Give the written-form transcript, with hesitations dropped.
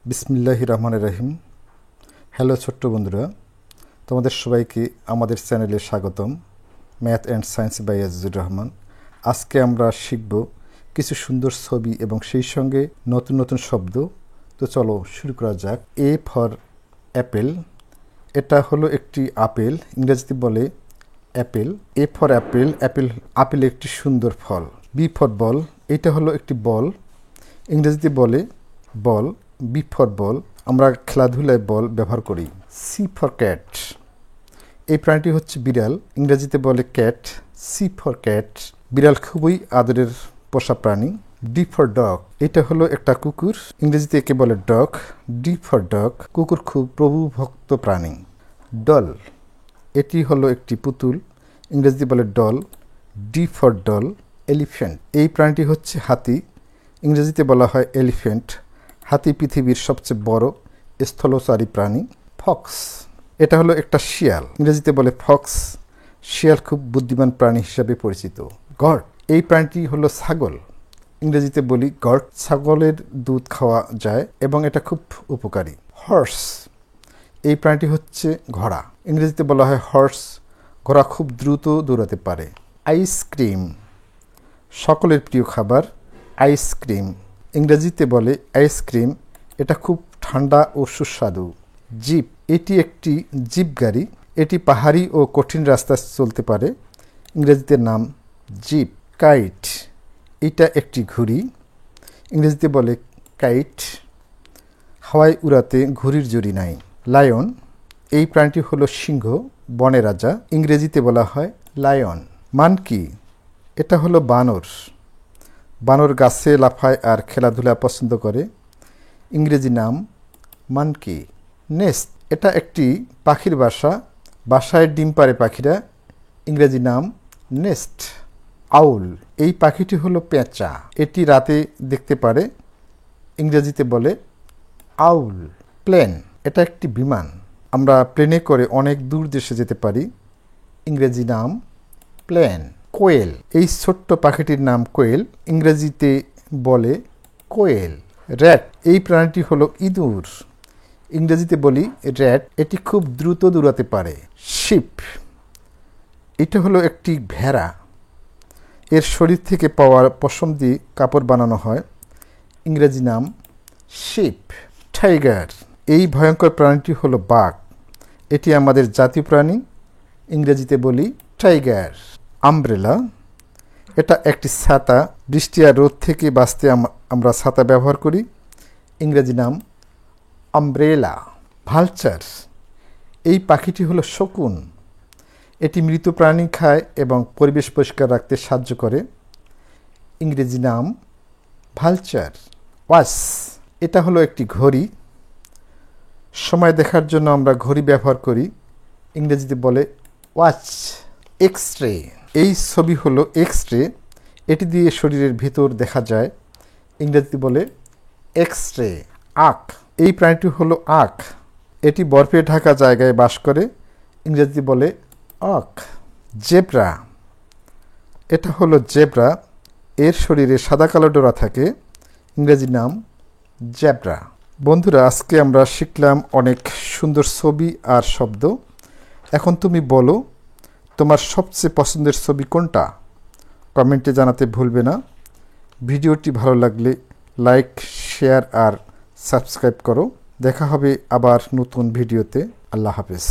বিসমিল্লাহির রহমানির রহিম। হ্যালো ছোট্ট বন্ধুরা, তোমাদের সবাইকে আমাদের চ্যানেলে স্বাগতম। Math and science by Azizur Rahman. আজকে আমরা শিখব কিছু সুন্দর ছবি এবং সেই সঙ্গে নতুন নতুন শব্দ। তো চলো শুরু করা যাক। এ ফর অ্যাপেল, এটা হলো একটি আপেল, ইংরেজিতে বলে Apple. A for Apple, apple একটি সুন্দর ফল। বি ফর বল, এটা হলো একটি বল, ইংরেজিতে বলে বল। বি ফর বল, আমরা খেলাধুলায় বল ব্যবহার করি। সি ফর ক্যাট, এই প্রাণীটি হচ্ছে বিড়াল, ইংরেজিতে বলে ক্যাট। সি ফর ক্যাট, বিড়াল খুবই আদরের পোষা প্রাণী। ডি ফর ডগ, এটা হলো একটা কুকুর, ইংরেজিতে একে বলে ডগ। ডি ফর ডগ, কুকুর খুব প্রভুভক্ত প্রাণী। ডল, এটি হলো একটি পুতুল, ইংরেজিতে বলে doll. D for doll. Elephant, এই প্রাণীটি হচ্ছে হাতি, ইংরেজিতে বলা হয় এলিফ্যান্ট। হাতি পৃথিবীর সবচেয়ে বড় স্থলচারী প্রাণী। ফক্স, এটা হলো একটা শিয়াল, ইংরেজিতে বলে ফক্স। শিয়াল খুব বুদ্ধিমান প্রাণী হিসাবে পরিচিত। গট, এই প্রাণীটি হলো ছাগল, ইংরেজিতে বলি গট। ছাগলের দুধ খাওয়া যায় এবং এটা খুব উপকারী। হর্স, এই প্রাণীটি হচ্ছে ঘোড়া, ইংরেজিতে বলা হয় হর্স। ঘোড়া খুব দ্রুত দৌড়াতে পারে। আইসক্রিম, সকলের প্রিয় খাবার আইসক্রিম, ইংরেজিতে বলে আইসক্রিম। এটা খুব ঠান্ডা ও সুস্বাদু। জিপ, এটি একটি জিপ গাড়ি, এটি পাহাড়ি ও কঠিন রাস্তায় চলতে পারে, ইংরেজিতে নাম জিপ। কাইট, এটা একটি ঘুড়ি, ইংরেজিতে বলে কাইট। হাওয়ায় উড়াতে ঘুড়ির জুড়ি নাই। লায়ন, এই প্রাণীটি হলো সিংহ, বনের রাজা, ইংরেজিতে বলা হয় লায়ন। মানকি, এটা হলো বানর, বানর গাছে লাফায় আর খেলাধুলা পছন্দ করে, ইংরেজি নাম মানকি। নেস্ট, এটা একটি পাখির বাসা, বাসায় ডিম পাড়ে পাখিরা, ইংরেজি নাম নেস্ট। আউল, এই পাখিটি হলো পেঁচা, এটি রাতে দেখতে পারে, ইংরেজিতে বলে আউল। প্লেন, এটা একটি বিমান, আমরা প্লেনে করে অনেক দূর দেশে যেতে পারি, ইংরেজি নাম প্লেন। কোয়েল, এই ছোট্ট পাখিটির নাম কোয়েল, ইংরেজিতে বলে কোয়েল। র্যাট, এই প্রাণীটি হলো ইঁদুর, ইংরেজিতে বলি র্যাট। এটি খুব দ্রুত দৌড়াতে পারে। শিপ, এটা হলো একটি ভেড়া, এর শরীর থেকে পাওয়া পশম দিয়ে কাপড় বানানো হয়, ইংরেজি নাম শিপ। টাইগার, এই ভয়ঙ্কর প্রাণীটি হলো বাঘ, এটি আমাদের জাতীয় প্রাণী, ইংরেজিতে বলি টাইগার। আমব্রেলা, এটা একটি ছাতা, বৃষ্টি আর রোদ থেকে বাঁচতে আমরা ছাতা ব্যবহার করি, ইংরেজি নাম আমব্রেলা। ভালচার, এই পাখিটি হলো শকুন, এটি মৃত প্রাণী খায় এবং পরিবেশ পরিষ্কার রাখতে সাহায্য করে, ইংরেজি নাম ভালচার। ওয়াচ, এটা হলো একটি ঘড়ি, সময় দেখার জন্য আমরা ঘড়ি ব্যবহার করি, ইংরেজিতে বলে ওয়াচ। এক্স রে, এই ছবি হলো এক্স রে, এটি দিয়ে শরীরের ভিতর দেখা যায়, ইংরেজিতে বলে এক্স রে। আখ, এই প্রাণীটি হলো আখ, এটি বরফে ঢাকা জায়গায় বাস করে, ইংরেজিতে বলে আখ। জেব্রা, এটা হলো জেব্রা, এর শরীরে সাদা কালো ডোরা থাকে, ইংরেজি নাম জেব্রা। বন্ধুরা, আজকে আমরা শিখলাম অনেক সুন্দর ছবি আর শব্দ। এখন তুমি বলো তোমার সবচেয়ে পছন্দের ছবি কোনটা, কমেন্টে জানাতে ভুলবে না। ভিডিওটি ভালো লাগলে লাইক, শেয়ার আর সাবস্ক্রাইব করো। দেখা হবে আবার নতুন ভিডিওতে। আল্লাহ হাফেজ।